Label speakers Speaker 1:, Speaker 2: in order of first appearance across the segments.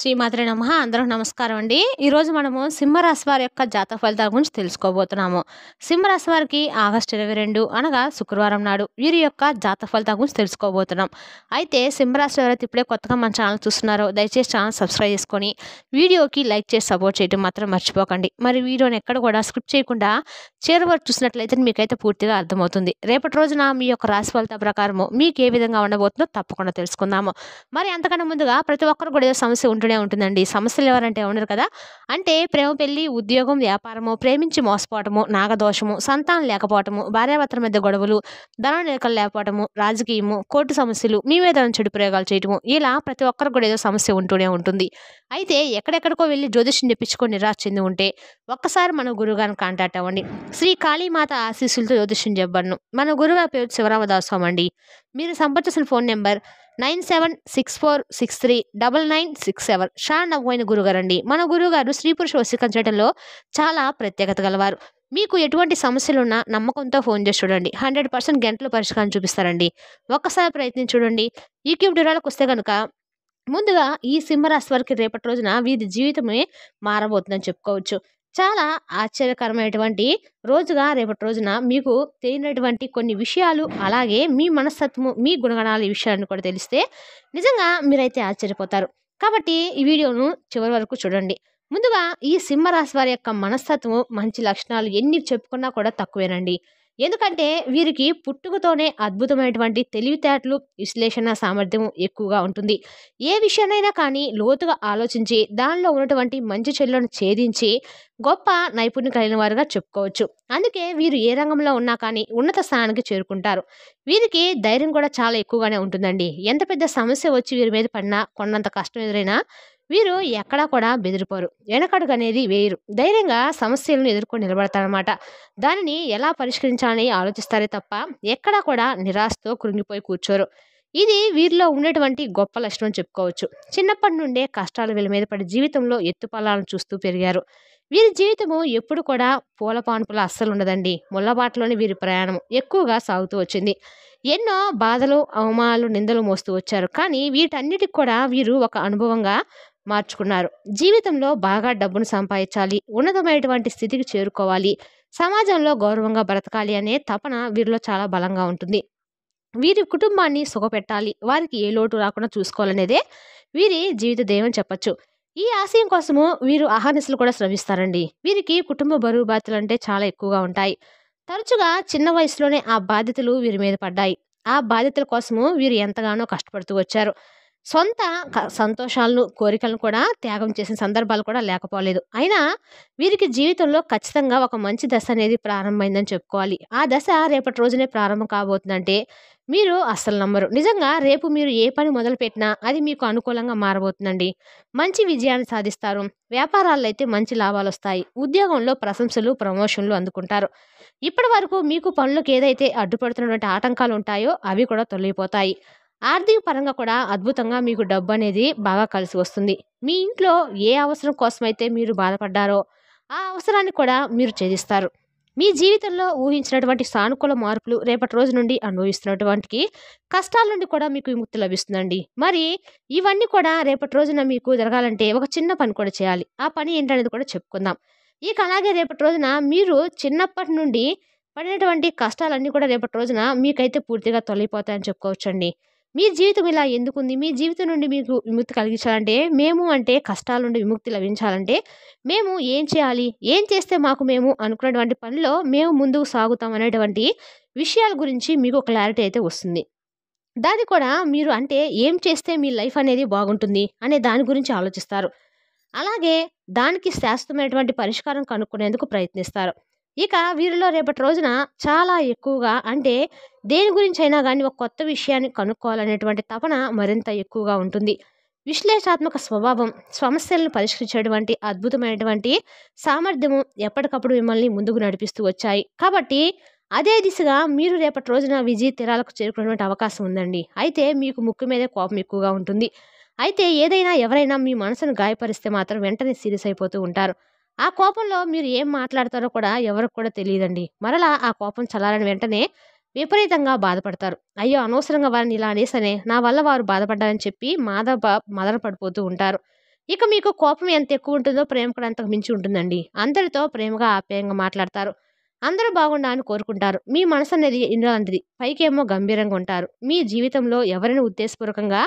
Speaker 1: శ్రీమాత్రే నమః. అందరికి నమస్కారం అండి. ఈరోజు మనము సింహరాశి వారి యొక్క జాతక ఫలితాల గురించి తెలుసుకోబోతున్నాము. సింహరాశి వారికి ఆగస్టు 22 అనగా శుక్రవారం నాడు వీరి యొక్క జాతక ఫలితాల గురించి తెలుసుకోబోతున్నాం. అయితే సింహరాశి ఎవరైతే ఇప్పుడే కొత్తగా మన ఛానల్ చూస్తున్నారో దయచేసి ఛానల్ సబ్స్క్రైబ్ చేసుకొని వీడియోకి లైక్ చేసి సపోర్ట్ చేయడం మాత్రం మర్చిపోకండి. మరి వీడియోని ఎక్కడ కూడా స్కిప్ చేయకుండా చివరి వరకు చూసినట్లయితే మీకైతే పూర్తిగా అర్థమవుతుంది. రేపటి రోజున మీ యొక్క రాశి ఫలితాల ప్రకారము మీకు ఏ విధంగా ఉండబోతుందో తప్పకుండా తెలుసుకుందాము. మరి అంతకన్నా ముందుగా ప్రతి ఒక్కరు కూడా ఏదో సమస్య ఉంటూనే ఉంటుందండి. సమస్యలు ఎవరంటే ఉండరు కదా. అంటే ప్రేమ పెళ్లి, ఉద్యోగం, వ్యాపారము, ప్రేమించి మోసపోవటము, నాగదోషము, సంతానం లేకపోవటము, భార్యాభర్తల మధ్య గొడవలు, ధన నిలకలు లేకపోవటము, రాజకీయము, కోర్టు సమస్యలు, మీ మీద చెడు ప్రయోగాలు చేయటము, ఇలా ప్రతి ఒక్కరు కూడా ఏదో సమస్య ఉంటూనే ఉంటుంది. అయితే ఎక్కడెక్కడికో వెళ్ళి జ్యోతిష్యం తెప్పించుకొని నిరాశ చెంది ఉంటే ఒక్కసారి మన గురువుగారిని కాంటాక్ట్ అవ్వండి. శ్రీ కాళీమాత ఆశీస్సులతో జ్యోతిష్యం చెప్పబడును. మన గురువుగారి పేరు శివరామదాస్వామి అండి. మీరు సంప్రదించిన ఫోన్ నెంబర్ 9764639967. షాన్ నవ్వైన గురుగారండి. మన గురువుగారు స్త్రీ పురుష వశీకరణ చేయడంలో చాలా ప్రత్యేకత గలవారు. మీకు ఎటువంటి సమస్యలున్నా నమ్మకంతో ఫోన్ చేసి చూడండి. 100% గంటలో పరిష్కారం చూపిస్తారండి. ఒక్కసారి ప్రయత్నించి చూడండి. ఈ వివరాలకు వస్తే కనుక ముందుగా ఈ సింహరాశి వారికి రేపటి రోజున వీరి జీవితమే మారబోతుందని చెప్పుకోవచ్చు. చాలా ఆశ్చర్యకరమైనటువంటి రోజుగా రేపటి రోజున మీకు తెలియనటువంటి కొన్ని విషయాలు, అలాగే మీ మనస్తత్వము, మీ గుణగణాలు, ఈ విషయాలను కూడా తెలిస్తే నిజంగా మీరైతే ఆశ్చర్యపోతారు. కాబట్టి ఈ వీడియోను చివరి వరకు చూడండి. ముందుగా ఈ సింహరాశి వారి యొక్క మనస్తత్వము, మంచి లక్షణాలు ఎన్ని చెప్పుకున్నా కూడా తక్కువేనండి. ఎందుకంటే వీరికి పుట్టుకతోనే అద్భుతమైనటువంటి తెలివితేటలు, విశ్లేషణ సామర్థ్యం ఎక్కువగా ఉంటుంది. ఏ విషయాన్నైనా కానీ లోతుగా ఆలోచించి దానిలో ఉన్నటువంటి మంచి చెడులను ఛేదించి గొప్ప నైపుణ్యం కలిగిన వారుగా చెప్పుకోవచ్చు. అందుకే వీరు ఏ రంగంలో ఉన్నా కానీ ఉన్నత స్థానానికి చేరుకుంటారు. వీరికి ధైర్యం కూడా చాలా ఎక్కువగానే ఉంటుందండి. ఎంత పెద్ద సమస్య వచ్చి వీరి మీద పడినా, కొన్నంత కష్టం ఎదురైనా వీరు ఎక్కడా కూడా బెదిరిపోరు. వెనకడుగు అనేది వేయరు. ధైర్యంగా సమస్యలను ఎదుర్కొని నిలబడతారనమాట. దానిని ఎలా పరిష్కరించాలని ఆలోచిస్తారే తప్ప ఎక్కడా కూడా నిరాశతో కృంగిపోయి కూర్చోరు. ఇది వీరిలో ఉన్నటువంటి గొప్ప లక్షణం అని చెప్పుకోవచ్చు. చిన్నప్పటి నుండే కష్టాలు వీళ్ళ మీద పడి జీవితంలో ఎత్తుపల్లాలను చూస్తూ పెరిగారు. వీరి జీవితము ఎప్పుడు కూడా పూల పాన్పుల అస్సలు ఉండదండి. ముళ్ళబాటలోని వీరి ప్రయాణం ఎక్కువగా సాగుతూ వచ్చింది. ఎన్నో బాధలు, అవమానాలు, నిందలు మోస్తూ వచ్చారు. కానీ వీటన్నిటికి కూడా వీరు ఒక అనుభవంగా మార్చుకున్నారు. జీవితంలో బాగా డబ్బును సంపాదించాలి, ఉన్నతమైనటువంటి స్థితికి చేరుకోవాలి, సమాజంలో గౌరవంగా బ్రతకాలి అనే తపన వీరిలో చాలా బలంగా ఉంటుంది. వీరి కుటుంబాన్ని సుఖపెట్టాలి, వారికి ఏ లోటు రాకుండా చూసుకోవాలనేదే వీరి జీవిత ధ్యేయం చెప్పొచ్చు. ఈ ఆశయం కోసము వీరు అహర్నిశలు కూడా శ్రమిస్తారండి. వీరికి కుటుంబ బరువు బాధ్యతలు అంటే చాలా ఎక్కువగా ఉంటాయి. తరచుగా చిన్న వయసులోనే ఆ బాధ్యతలు వీరి మీద పడ్డాయి. ఆ బాధ్యతల కోసము వీరు ఎంతగానో కష్టపడుతూ వచ్చారు. సొంత సంతోషాలను, కోరికలను కూడా త్యాగం చేసిన సందర్భాలు కూడా లేకపోలేదు. అయినా వీరికి జీవితంలో ఖచ్చితంగా ఒక మంచి దశ అనేది ప్రారంభమైందని చెప్పుకోవాలి. ఆ దశ రేపటి రోజునే ప్రారంభం కాబోతుందంటే మీరు అస్సలు నమ్మరు. నిజంగా రేపు మీరు ఏ పని మొదలుపెట్టినా అది మీకు అనుకూలంగా మారబోతుందండి. మంచి విజయాన్ని సాధిస్తారు. వ్యాపారాల్లో అయితే మంచి లాభాలు వస్తాయి. ఉద్యోగంలో ప్రశంసలు, ప్రమోషన్లు అందుకుంటారు. ఇప్పటి వరకు మీకు పనులకు ఏదైతే అడ్డుపడుతున్నటువంటి ఆటంకాలు ఉంటాయో అవి కూడా తొలగిపోతాయి. ఆర్థిక పరంగా కూడా అద్భుతంగా మీకు డబ్బు అనేది బాగా కలిసి వస్తుంది. మీ ఇంట్లో ఏ అవసరం కోసమైతే మీరు బాధపడ్డారో ఆ అవసరాన్ని కూడా మీరు ఛేదిస్తారు. మీ జీవితంలో ఊహించినటువంటి సానుకూల మార్పులు రేపటి రోజు నుండి అనుభవిస్తున్నటువంటి కష్టాల నుండి కూడా మీకు విముక్తి లభిస్తుందండి. మరి ఇవన్నీ కూడా రేపటి రోజున మీకు జరగాలంటే ఒక చిన్న పని కూడా చేయాలి. ఆ పని ఏంటనేది కూడా చెప్పుకుందాం. ఇక అలాగే రేపటి రోజున మీరు చిన్నప్పటి నుండి పడినటువంటి కష్టాలన్నీ కూడా రేపటి రోజున మీకైతే పూర్తిగా తొలగిపోతాయని చెప్పుకోవచ్చండి. మీ జీవితం ఇలా ఎందుకుంది? మీ జీవితం నుండి మీకు విముక్తి కలిగించాలంటే, మేము అంటే కష్టాల నుండి విముక్తి లభించాలంటే మేము ఏం చేయాలి? ఏం చేస్తే మేము అనుకున్నటువంటి పనిలో మేము ముందుకు సాగుతాం అనేటువంటి విషయాల గురించి మీకు క్లారిటీ అయితే వస్తుంది. దాన్ని కూడా మీరు అంటే ఏం చేస్తే మీ లైఫ్ అనేది బాగుంటుంది అనే దాని గురించి ఆలోచిస్తారు. అలాగే దానికి శాశ్వతమైనటువంటి పరిష్కారం కనుక్కునేందుకు ప్రయత్నిస్తారు. ఇక వీరిలో రేపటి రోజున చాలా ఎక్కువగా అంటే దేని గురించి అయినా కానీ ఒక కొత్త విషయాన్ని కనుక్కోవాలనేటువంటి తపన మరింత ఎక్కువగా ఉంటుంది. విశ్లేషణాత్మక స్వభావం, సమస్యలను పరిష్కరించేటువంటి అద్భుతమైనటువంటి సామర్థ్యము ఎప్పటికప్పుడు మిమ్మల్ని ముందుకు నడిపిస్తూ వచ్చాయి. కాబట్టి అదే దిశగా మీరు రేపటి రోజున విజయ తీరాలకు చేరుకునేటువంటి అవకాశం ఉందండి. అయితే మీకు ముక్కు మీదే కోపం ఎక్కువగా ఉంటుంది. అయితే ఏదైనా ఎవరైనా మీ మనసును గాయపరిస్తే మాత్రం వెంటనే సీరియస్ అయిపోతూ ఉంటారు. ఆ కోపంలో మీరు ఏం మాట్లాడతారో కూడా ఎవరికి కూడా తెలియదండి. మరలా ఆ కోపం చల్లారని వెంటనే విపరీతంగా బాధపడతారు. అయ్యో అనవసరంగా వారిని ఇలా అనేసనే నా వల్ల వారు బాధపడ్డారని చెప్పి మదన పడిపోతూ ఉంటారు. ఇక మీకు కోపం ఎంత ఎక్కువ ఉంటుందో ప్రేమ కూడా అంతకు మించి ఉంటుందండి. అందరితో ప్రేమగా, ఆప్యాయంగా మాట్లాడతారు. అందరూ బాగుండాలని కోరుకుంటారు. మీ మనసు అనేది ఇలాంటిది. పైకేమో గంభీరంగా ఉంటారు. మీ జీవితంలో ఎవరిని ఉద్దేశపూర్వకంగా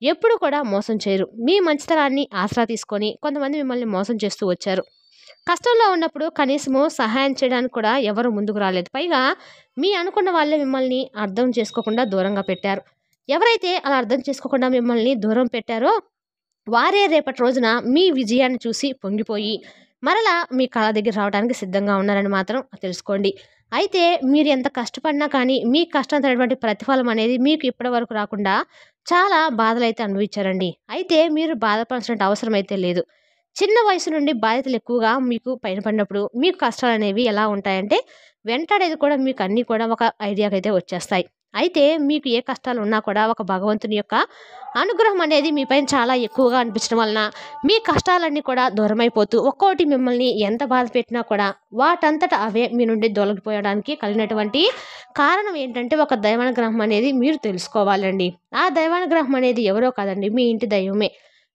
Speaker 1: ఎప్పుడు కూడా మోసం చేయరు. మీ మంచితనాన్ని ఆసరా తీసుకొని కొంతమంది మిమ్మల్ని మోసం చేస్తూ వచ్చారు. కష్టంలో ఉన్నప్పుడు కనీసము సహాయం చేయడానికి కూడా ఎవరు ముందుకు రాలేదు. పైగా మీ అనుకున్న వాళ్ళే మిమ్మల్ని అర్థం చేసుకోకుండా దూరంగా పెట్టారు. ఎవరైతే అలా అర్థం చేసుకోకుండా మిమ్మల్ని దూరం పెట్టారో వారే రేపటి రోజున మీ విజయాన్ని చూసి పొంగిపోయి మరలా మీ కళ దగ్గర రావడానికి సిద్ధంగా ఉన్నారని మాత్రం తెలుసుకోండి. అయితే మీరు ఎంత కష్టపడినా కానీ మీ కష్టమైనటువంటి ప్రతిఫలం అనేది మీకు ఇప్పటి వరకు రాకుండా చాలా బాధలైతే అనుభవించారండి. అయితే మీరు బాధపడాల్సిన అవసరం అయితే లేదు. చిన్న వయసు నుండి బాధ్యతలు ఎక్కువగా మీకు పైన పడినప్పుడు మీకు కష్టాలనేవి ఎలా ఉంటాయంటే వెంటాడేది కూడా మీకు అన్నీ కూడా ఒక ఐడియాకైతే వచ్చేస్తాయి. అయితే మీకు ఏ కష్టాలు ఉన్నా కూడా ఒక భగవంతుని యొక్క అనుగ్రహం అనేది మీ పైన చాలా ఎక్కువగా అనిపించడం వలన మీ కష్టాలన్నీ కూడా దూరమైపోతూ ఒక్కోటి మిమ్మల్ని ఎంత బాధ పెట్టినా కూడా వాటంతట అవే మీ నుండి దొలగిపోయడానికి కలిగినటువంటి కారణం ఏంటంటే ఒక దైవానుగ్రహం అనేది మీరు తెలుసుకోవాలండి. ఆ దైవానుగ్రహం అనేది ఎవరో కాదండి, మీ ఇంటి దైవమే,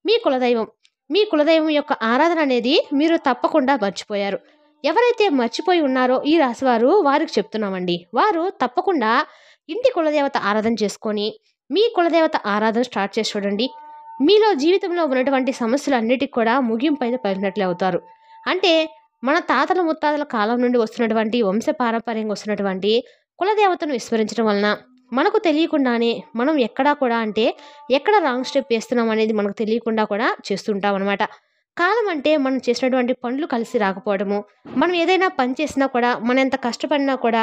Speaker 1: మీ కులదైవం. మీ కులదైవం యొక్క ఆరాధన అనేది మీరు తప్పకుండా మర్చిపోయారు. ఎవరైతే మర్చిపోయి ఉన్నారో ఈ రాశివారు వారికి చెప్తున్నామండి. వారు తప్పకుండా ఇంటి కులదేవత ఆరాధన చేసుకొని మీ కులదేవత ఆరాధన స్టార్ట్ చేసి చూడండి. మీలో జీవితంలో ఉన్నటువంటి సమస్యలన్నిటికి కూడా ముగింపు అయితే పలికినట్లే అవుతారు. అంటే మన తాతల ముత్తాతల కాలం నుండి వస్తున్నటువంటి వంశపారంపర్యంగా వస్తున్నటువంటి కులదేవతను విస్మరించడం వలన మనకు తెలియకుండానే మనం ఎక్కడా కూడా అంటే ఎక్కడ రాంగ్ స్టెప్ వేస్తున్నాం అనేది మనకు తెలియకుండా కూడా చేస్తుంటాం అనమాట. కాలం అంటే మనం చేసినటువంటి పనులు కలిసి రాకపోవడము, మనం ఏదైనా పని చేసినా కూడా మనం ఎంత కష్టపడినా కూడా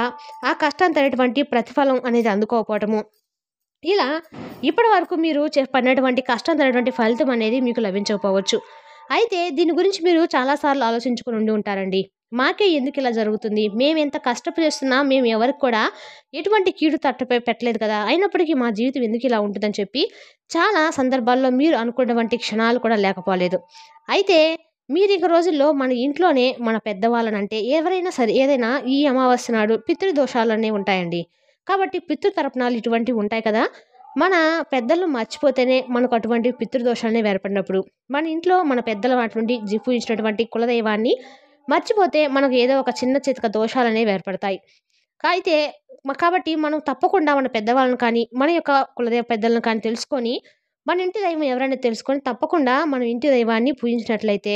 Speaker 1: ఆ కష్టానికి తగినటువంటి ప్రతిఫలం అనేది అందుకోకపోవటము, ఇలా ఇప్పటి వరకు మీరు పడినటువంటి కష్టం తగినటువంటి ఫలితం అనేది మీకు లభించకపోవచ్చు. అయితే దీని గురించి మీరు చాలాసార్లు ఆలోచించుకుని ఉండి ఉంటారండి. మాకే ఎందుకు ఇలా జరుగుతుంది, మేము ఎంత కష్టపడి మేము ఎవరికి కూడా ఎటువంటి కీడు పెట్టలేదు కదా, అయినప్పటికీ మా జీవితం ఎందుకు ఇలా ఉంటుందని చెప్పి చాలా సందర్భాల్లో మీరు అనుకున్నటువంటి క్షణాలు కూడా లేకపోలేదు. అయితే మీరు ఇక రోజుల్లో మన ఇంట్లోనే మన పెద్దవాళ్ళని అంటే ఎవరైనా సరే ఏదైనా ఈ అమావాస్య నాడు పితృదోషాలు అనేవి ఉంటాయండి. కాబట్టి పితృతర్పణాలు ఇటువంటివి ఉంటాయి కదా, మన పెద్దలను మర్చిపోతేనే మనకు అటువంటి పితృదోషాలనే ఏర్పడినప్పుడు మన ఇంట్లో మన పెద్దల వాటి నుండి జిఫూయించినటువంటి కులదైవాన్ని మర్చిపోతే మనకు ఏదో ఒక చిన్న చితక దోషాలు అనేవి ఏర్పడతాయి. అయితే కాబట్టి మనం తప్పకుండా మన పెద్దవాళ్ళని కానీ మన యొక్క కులదైవ పెద్దలను కానీ తెలుసుకొని మన ఇంటి దైవం ఎవరైనా తెలుసుకొని తప్పకుండా మన ఇంటి దైవాన్ని పూజించినట్లయితే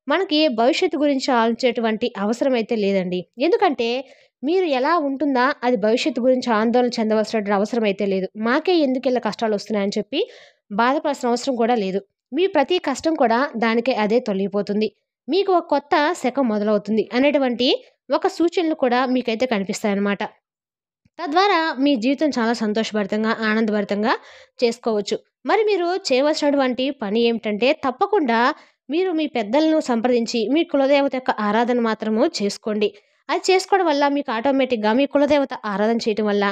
Speaker 1: మనకి భవిష్యత్తు గురించి ఆలోచించేటువంటి అవసరం అయితే లేదండి. ఎందుకంటే మీరు ఎలా ఉంటుందా అది భవిష్యత్తు గురించి ఆందోళన చెందవలసినటువంటి అవసరం అయితే లేదు. మాకే ఎందుకు ఇలా కష్టాలు వస్తున్నాయని చెప్పి బాధపడాల్సిన అవసరం కూడా లేదు. మీ ప్రతి కష్టం కూడా దానికే అదే తొలగిపోతుంది. మీకు ఒక కొత్త శకం మొదలవుతుంది అనేటువంటి ఒక సూచనలు కూడా మీకైతే కనిపిస్తాయన్నమాట. తద్వారా మీ జీవితం చాలా సంతోషభరితంగా, ఆనందభరితంగా చేసుకోవచ్చు. మరి మీరు చేయవలసినటువంటి పని ఏమిటంటే తప్పకుండా మీరు మీ పెద్దలను సంప్రదించి మీ కులదేవత యొక్క ఆరాధన మాత్రము చేసుకోండి. అది చేసుకోవడం వల్ల మీకు ఆటోమేటిక్‌గా మీ కులదేవత ఆరాధన చేయటం వల్ల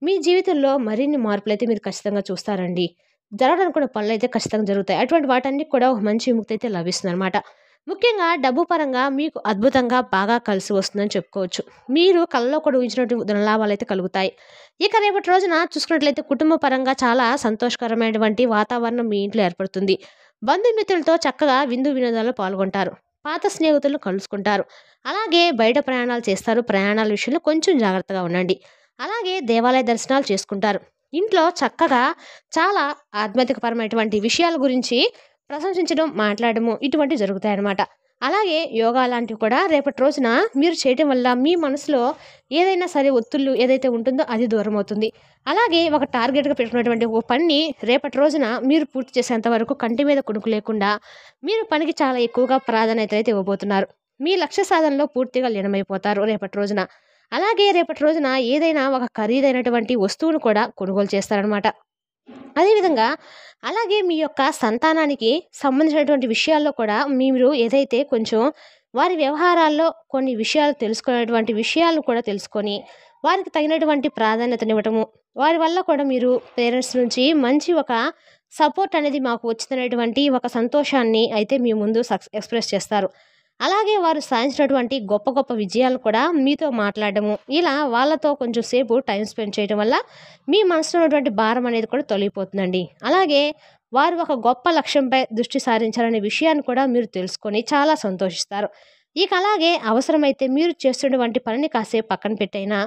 Speaker 1: మీ జీవితంలో మరిన్ని మార్పులైతే మీరు ఖచ్చితంగా చూస్తారండి. జరగడానికి పనులైతే ఖచ్చితంగా జరుగుతాయి. అటువంటి వాటన్నిటికి కూడా ఒక మంచి విముక్తి అయితే లభిస్తుందనమాట. ముఖ్యంగా డబ్బు పరంగా మీకు అద్భుతంగా బాగా కలిసి వస్తుందని చెప్పుకోవచ్చు. మీరు కలలో కూడా ఊహించినట్టు ధనలాభాలైతే కలుగుతాయి. ఇక రేపటి రోజున చూసుకున్నట్లయితే కుటుంబ పరంగా చాలా సంతోషకరమైనటువంటి వాతావరణం మీ ఇంట్లో ఏర్పడుతుంది. బంధుమిత్రులతో చక్కగా విందు వినోదాల్లో పాల్గొంటారు. పాత స్నేహితులను కలుసుకుంటారు. అలాగే బయట ప్రయాణాలు చేస్తారు. ప్రయాణాల విషయంలో కొంచెం జాగ్రత్తగా ఉండండి. అలాగే దేవాలయ దర్శనాలు చేసుకుంటారు. ఇంట్లో చక్కగా చాలా ఆధ్యాత్మికపరమైనటువంటి విషయాల గురించి ప్రశంసించడం, మాట్లాడడము ఇటువంటివి జరుగుతాయన్నమాట. అలాగే యోగా లాంటివి కూడా రేపటి రోజున మీరు చేయటం వల్ల మీ మనసులో ఏదైనా సరే ఒత్తిళ్ళు ఏదైతే ఉంటుందో అది దూరం అవుతుంది. అలాగే ఒక టార్గెట్‌గా పెట్టుకున్నటువంటి ఒక పనిని రేపటి రోజున మీరు పూర్తి చేసేంత వరకు కంటి మీద కునుకు లేకుండా మీరు పనికి చాలా ఎక్కువగా ప్రాధాన్యత అయితే ఇవ్వబోతున్నారు. మీ లక్ష్య సాధనలో పూర్తిగా లీనమైపోతారు రేపటి రోజున. అలాగే రేపటి రోజున ఏదైనా ఒక ఖరీదైనటువంటి వస్తువును కూడా కొనుగోలు చేస్తారనమాట. అదేవిధంగా అలాగే మీ యొక్క సంతానానికి సంబంధించినటువంటి విషయాల్లో కూడా మీరు ఏదైతే కొంచెం వారి వ్యవహారాల్లో కొన్ని విషయాలు తెలుసుకునేటువంటి విషయాలను కూడా తెలుసుకొని వారికి తగినటువంటి ప్రాధాన్యతనివ్వటము, వారి వల్ల కూడా మీరు పేరెంట్స్ నుంచి మంచి ఒక సపోర్ట్ అనేది మాకు వచ్చినటువంటి ఒక సంతోషాన్ని అయితే మీ ముందు ఎక్స్‌ప్రెస్ చేస్తారు. అలాగే వారు సాధించినటువంటి గొప్ప గొప్ప విజయాలు కూడా మీతో మాట్లాడడము, ఇలా వాళ్ళతో కొంచెం సేపు టైం స్పెండ్ చేయడం వల్ల మీ మనసులో ఉన్నటువంటి భారం అనేది కూడా తొలగిపోతుందండి. అలాగే వారు ఒక గొప్ప లక్ష్యంపై దృష్టి సారించాలనే విషయాన్ని కూడా మీరు తెలుసుకొని చాలా సంతోషిస్తారు. ఇక అలాగే అవసరమైతే మీరు చేస్తున్నటువంటి పనిని కాసేపు పక్కన పెట్టైనా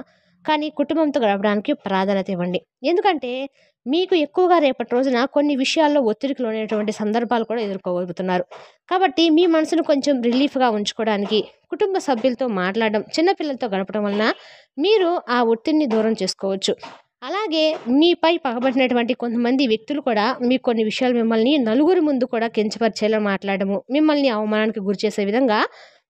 Speaker 1: కానీ కుటుంబంతో గడపడానికి ప్రాధాన్యత ఇవ్వండి. ఎందుకంటే మీకు ఎక్కువగా రేపటి రోజున కొన్ని విషయాల్లో ఒత్తిడికి లోనైనటువంటి సందర్భాలు కూడా ఎదుర్కోగలుగుతున్నారు. కాబట్టి మీ మనసును కొంచెం రిలీఫ్‌గా ఉంచుకోవడానికి కుటుంబ సభ్యులతో మాట్లాడడం, చిన్న పిల్లలతో గడపడం వలన మీరు ఆ ఒత్తిడిని దూరం చేసుకోవచ్చు. అలాగే మీపై పగబట్టినటువంటి కొంతమంది వ్యక్తులు కూడా మీకు కొన్ని విషయాలు మిమ్మల్ని నలుగురి ముందు కూడా కించపరిచేలా మాట్లాడడము, మిమ్మల్ని అవమానానికి గురిచేసే విధంగా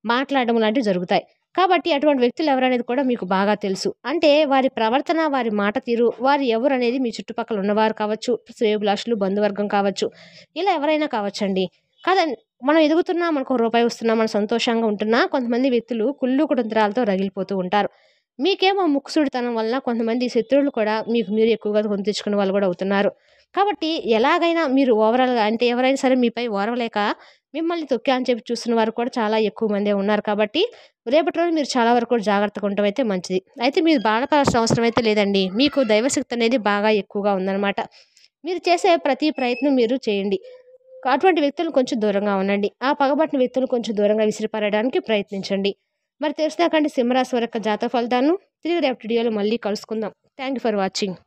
Speaker 1: మాట్లాడడం లాంటివి జరుగుతాయి. కాబట్టి అటువంటి వ్యక్తులు ఎవరనేది కూడా మీకు బాగా తెలుసు. అంటే వారి ప్రవర్తన, వారి మాట తీరు, వారు ఎవరనేది మీ చుట్టుపక్కల ఉన్నవారు కావచ్చు, శ్రేయోభిలాషులు, బంధువర్గం కావచ్చు. ఇలా ఎవరైనా కావచ్చండి. కాదండి మనం ఎదుగుతున్నా, మనకు రూపాయి వస్తున్నా, మనం సంతోషంగా ఉంటున్నా కొంతమంది వ్యక్తులు కుళ్ళు, కుతంత్రాలతో రగిలిపోతూ ఉంటారు. మీకేమో ముక్కుసూడితనం వలన కొంతమంది శత్రువులు కూడా మీకు మీరు ఎక్కువగా కొని తెచ్చుకునే వాళ్ళు కూడా అవుతున్నారు. కాబట్టి ఎలాగైనా మీరు ఓవరాల్‌గా అంటే ఎవరైనా సరే మీపై ఓర్వలేక మిమ్మల్ని తొక్కా అని చెప్పి చూస్తున్న వారు కూడా చాలా ఎక్కువ మందే ఉన్నారు కాబట్టి రేపటి రోజు మీరు చాలా వరకు కూడా జాగ్రత్తగా ఉండటం అయితే మంచిది. అయితే మీరు బాధపడాల్సిన అవసరం అయితే లేదండి. మీకు దైవశక్తి అనేది బాగా ఎక్కువగా ఉందనమాట. మీరు చేసే ప్రతి ప్రయత్నం మీరు చేయండి. అటువంటి వ్యక్తులను కొంచెం దూరంగా ఉండండి. ఆ పగబట్టిన వ్యక్తులను కొంచెం దూరంగా విసిరిపారేయడానికి ప్రయత్నించండి. మరి తెలిసినాకండి సింహరాశి వారి యొక్క జాతక ఫలితాలను తిరిగి రేపటి వీడియోలో మళ్ళీ కలుసుకుందాం. Thank you for watching.